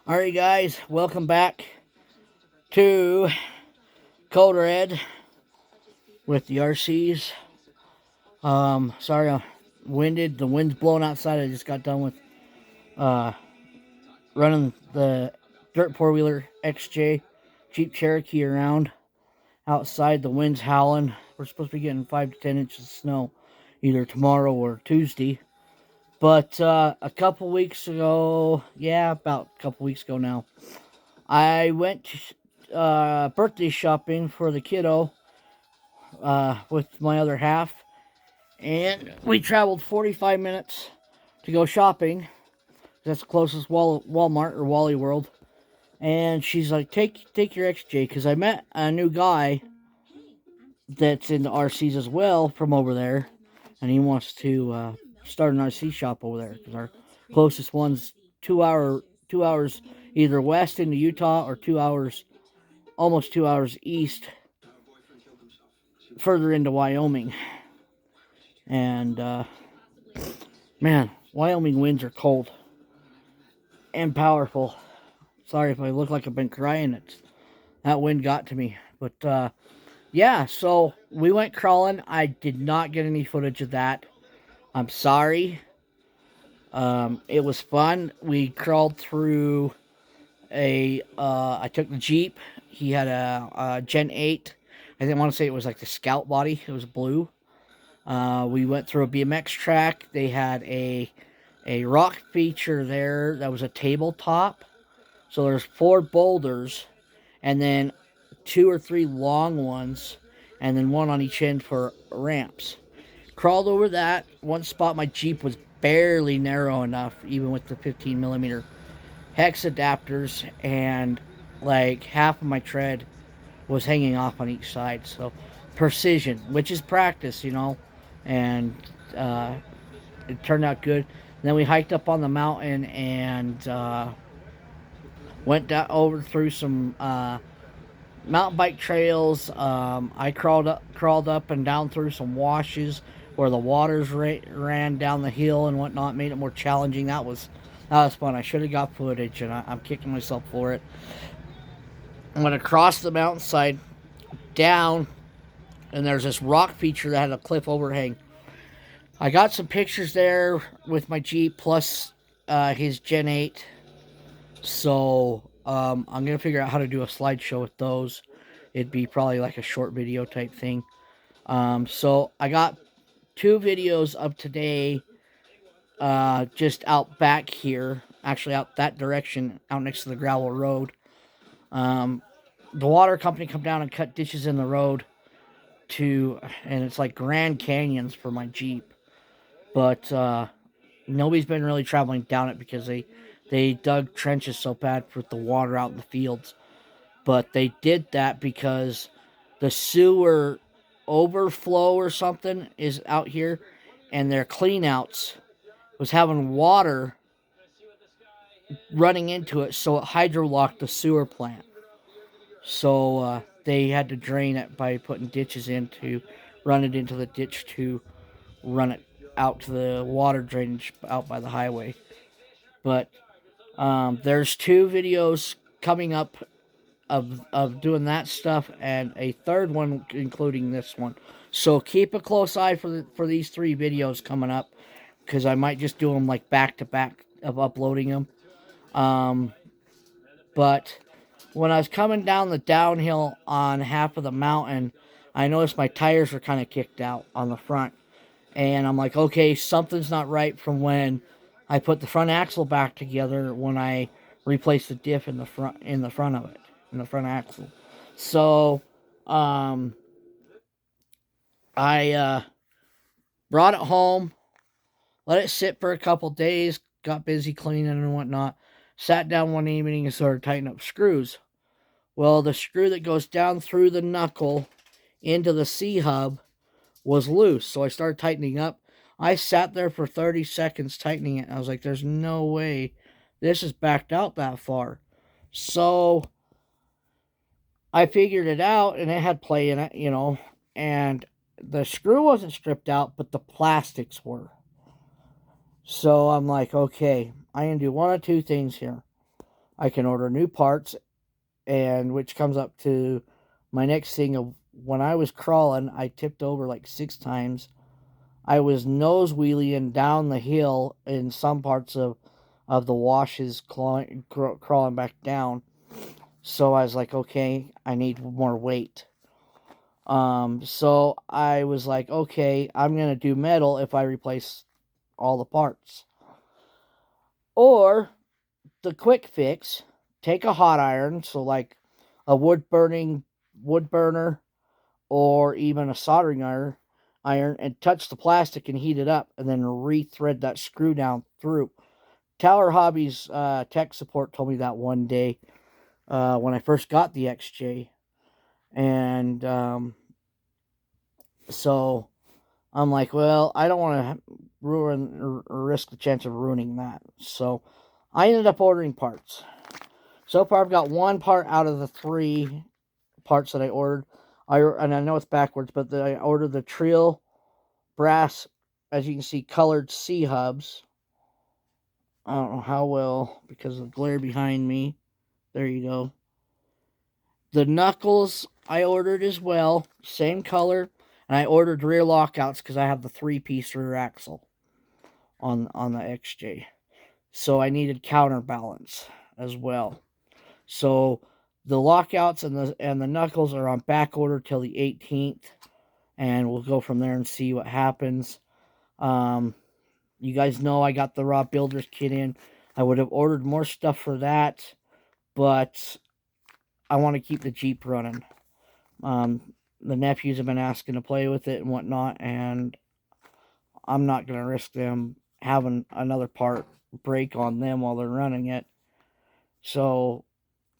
Alright, guys, welcome back to Code Red with the RCs. Sorry I'm winded. The wind's blowing outside. I just got done with uh, running the dirt four-wheeler XJ Jeep Cherokee around outside. The wind's howling. We're supposed to be getting 5 to 10 inches of snow either tomorrow or Tuesday. But a couple weeks ago, about a couple weeks ago now, I went birthday shopping for the kiddo with my other half, and we traveled 45 minutes to go shopping. That's the closest Walmart or Wally World. And she's like, take your XJ, because I met a new guy that's in the RCs as well from over there, and he wants to start an RC shop over there, because our closest one's 2 hours either west into Utah or 2 hours, almost 2 hours east, further into Wyoming. And man, Wyoming winds are cold and powerful. Sorry if I look like I've been crying. That wind got to me. But yeah, so we went crawling. I did not get any footage of that. I'm sorry. It was fun. We crawled through I took the Jeep. He had a Gen 8. I didn't want to say it was like the Scout body. It was blue. We went through a BMX track. They had a rock feature there that was a tabletop. So there's 4 boulders, and then 2 or 3 long ones, and then 1 on each end for ramps. Crawled over that. One spot my Jeep was barely narrow enough, even with the 15 millimeter hex adapters, and like half of my tread was hanging off on each side. So precision, which is practice, and it turned out good. And then we hiked up on the mountain and went down over through some mountain bike trails. I crawled up and down through some washes where the waters ran down the hill and whatnot, made it more challenging. That was fun. I should have got footage, and I'm kicking myself for it. I went across the mountainside down, and there's this rock feature that had a cliff overhang. I got some pictures there with my Jeep plus his Gen 8. So I'm going to figure out how to do a slideshow with those. It'd be probably like a short video type thing. So I got 2 videos of today just out back here. Actually out that direction, out next to the gravel road. The water company come down and cut ditches in the road and it's like Grand Canyons for my Jeep. But nobody's been really traveling down it because they dug trenches so bad with the water out in the fields. But they did that because the sewer overflow or something is out here, and their cleanouts was having water running into it, so it hydrolocked the sewer plant. So they had to drain it by putting ditches in to run it into the ditch to run it out to the water drainage out by the highway. But there's 2 videos coming up of doing that stuff, and a third one including this one. So keep a close eye for these 3 videos coming up, because I might just do them like back to back of uploading them. But when I was coming down the downhill on half of the mountain, I noticed my tires were kind of kicked out on the front. And I'm like, okay, something's not right from when I put the front axle back together when I replaced the diff in the front of it, in the front axle. So I brought it home, let it sit for a couple days, got busy cleaning and whatnot, sat down one evening and started tightening up screws. Well, the screw that goes down through the knuckle into the C-hub was loose, so I started tightening up. I sat there for 30 seconds tightening it, and I was like, there's no way this is backed out that far. So I figured it out, and it had play in it, and the screw wasn't stripped out, but the plastics were. So I'm like, okay, I can do one of 2 things here. I can order new parts, and which comes up to my next thing of when I was crawling, I tipped over like 6 times. I was nose wheeling down the hill in some parts of the washes, crawling back down. So I was like, okay, I need more weight. So I was like, okay, I'm gonna do metal if I replace all the parts. Or the quick fix, take a hot iron, so like a wood burner, or even a soldering iron, and touch the plastic and heat it up, and then re-thread that screw down through. Tower Hobbies tech support told me that one day when I first got the XJ, and so I'm like, well, I don't want to ruin or risk the chance of ruining that. So I ended up ordering parts. So far, I've got one part out of the 3 parts that I ordered. And I know it's backwards, but I ordered the Trill brass, as you can see, colored C hubs. I don't know how well because of the glare behind me. There you go. The knuckles I ordered as well, same color, and I ordered rear lockouts because I have the 3-piece rear axle on the XJ. So I needed counterbalance as well. So the lockouts and the knuckles are on back order till the 18th, and we'll go from there and see what happens. You guys know I got the Raw Builders kit in. I would have ordered more stuff for that, but I want to keep the Jeep running. The nephews have been asking to play with it and whatnot, and I'm not going to risk them having another part break on them while they're running it. So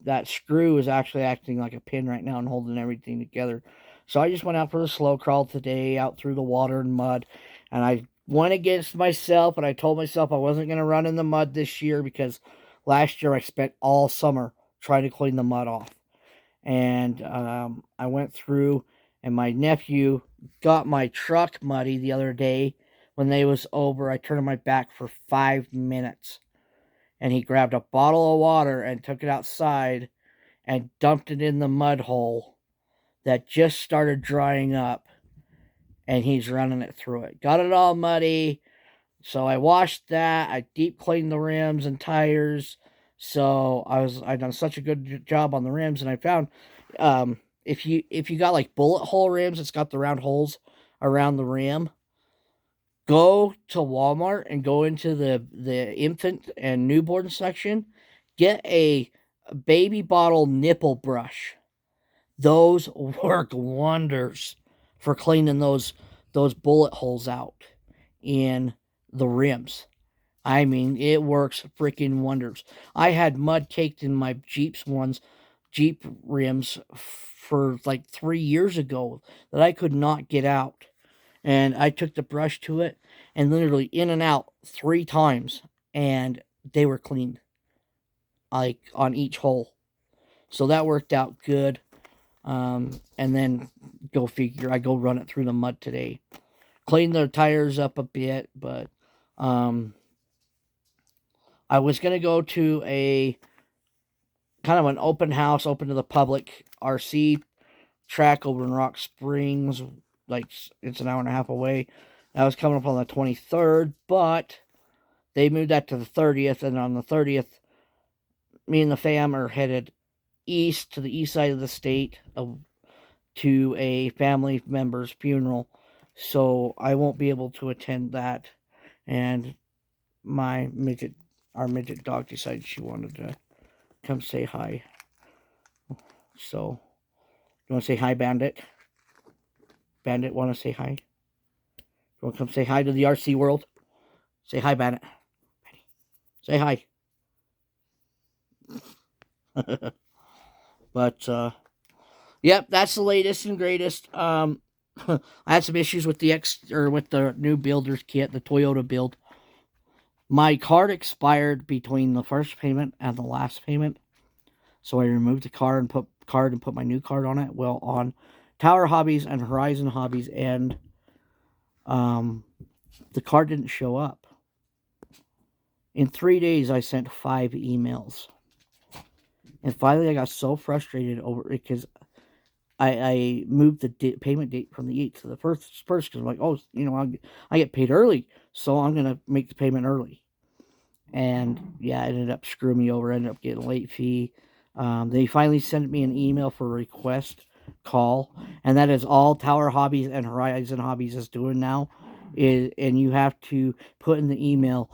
that screw is actually acting like a pin right now and holding everything together. So I just went out for the slow crawl today, out through the water and mud, and I went against myself, and I told myself I wasn't going to run in the mud this year because last year I spent all summer trying to clean the mud off. And I went through, and my nephew got my truck muddy the other day when they was over. I turned my back for 5 minutes, and he grabbed a bottle of water and took it outside and dumped it in the mud hole that just started drying up, and he's running it through it. Got it all muddy, so I washed that. I deep cleaned the rims and tires. So I done such a good job on the rims, and I found if you got like bullet hole rims, it's got the round holes around the rim. Go to Walmart and go into the infant and newborn section. Get a baby bottle nipple brush. Those work wonders for cleaning those bullet holes out in the rims. I mean, it works freaking wonders. I had mud caked in my Jeep rims for like 3 years ago that I could not get out. And I took the brush to it and literally in and out 3 times, and they were cleaned, like on each hole. So that worked out good. And then go figure, I go run it through the mud today. Clean the tires up a bit, but I was going to go to a kind of an open house, open to the public RC track over in Rock Springs. Like, it's an hour and a half away. That was coming up on the 23rd, but they moved that to the 30th, and on the 30th, me and the fam are headed east to the east side of the state to a family member's funeral, so I won't be able to attend that. And our midget dog decided she wanted to come say hi. So, you want to say hi, Bandit? Bandit, want to say hi? You want to come say hi to the RC world? Say hi, Bandit. Say hi. But, yep, that's the latest and greatest. I had some issues with with the new builder's kit, the Toyota build. My card expired between the first payment and the last payment, so I removed the card and put my new card on it. Well, on Tower Hobbies and Horizon Hobbies, and the card didn't show up. In 3 days, I sent 5 emails. And finally, I got so frustrated over it because I moved the payment date from the 8th to the first because I'm like, oh, I get paid early, so I'm gonna make the payment early. And yeah, it ended up screwing me over. I ended up getting a late fee. They finally sent me an email for a request call, and that is all Tower Hobbies and Horizon Hobbies is doing now. And you have to put in the email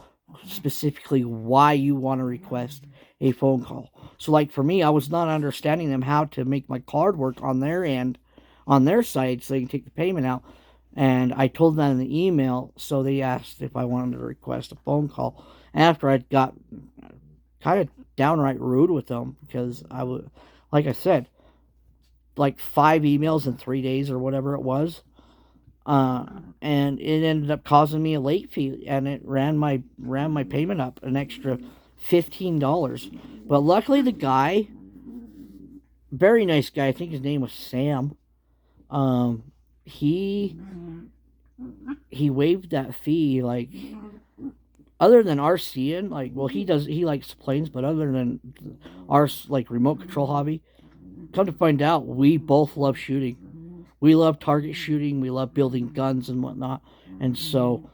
specifically why you want to request a phone call. So, like for me, I was not understanding them how to make my card work on their end, on their side, so they can take the payment out. And I told them in the email, so they asked if I wanted to request a phone call after I got kind of downright rude with them because I was, like I said, like 5 emails in 3 days or whatever it was. And it ended up causing me a late fee, and it ran my payment up an extra $15. But luckily, the guy, very nice guy, I think his name was Sam. He waived that fee. Like, other than our seeing, like, well, he likes planes, but other than our like remote control hobby, come to find out, we both love shooting. We love target shooting. We love building guns and whatnot. And so,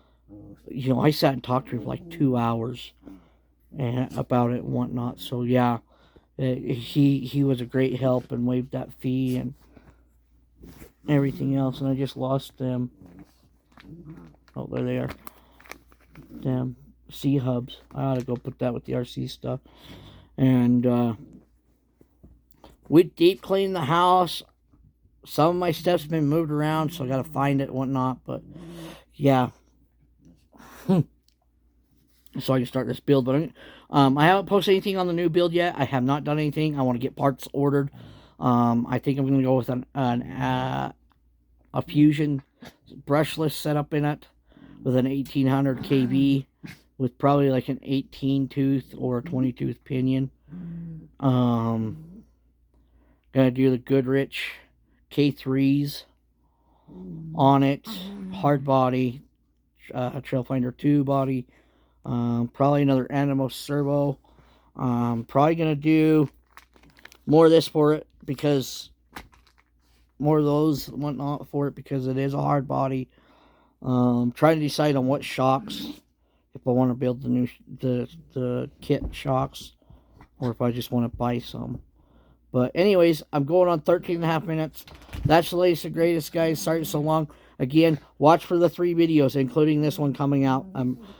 I sat and talked to him for like 2 hours and about it and whatnot. So yeah, he was a great help and waived that fee and everything else. And I just lost them. Oh, there they are. Damn. C hubs. I ought to go put that with the RC stuff. And we deep cleaned the house. Some of my stuff's been moved around, so I gotta find it and whatnot. But yeah, so I can start this build. But I haven't posted anything on the new build yet. I have not done anything. I want to get parts ordered. I think I'm gonna go with a Fusion brushless setup in it with an 1800 kV with probably like an 18 tooth or a 20 tooth pinion. Gonna do the Goodrich K3s on it, hard body, Trailfinder 2 body, probably another Animos servo. Probably gonna do more of this for it because more of those and whatnot for it because it is a hard body. Trying to decide on what shocks, if I want to build the kit shocks or if I just want to buy some. But anyways, I'm going on 13.5 minutes. That's the latest and greatest, guys. Sorry it's so long. Again, watch for the 3 videos, including this one coming out.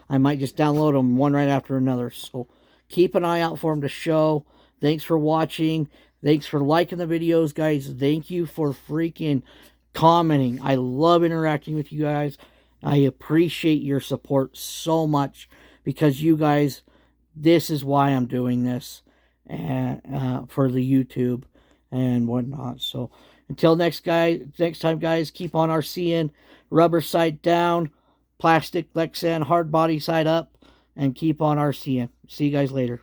I might just download them one right after another. So keep an eye out for them to show. Thanks for watching. Thanks for liking the videos, guys. Thank you for freaking commenting. I love interacting with you guys. I appreciate your support so much because you guys, this is why I'm doing this. And for the YouTube and whatnot. So until next time, guys, keep on RCing, rubber side down, plastic Lexan hard body side up, and keep on RCing. See you guys later.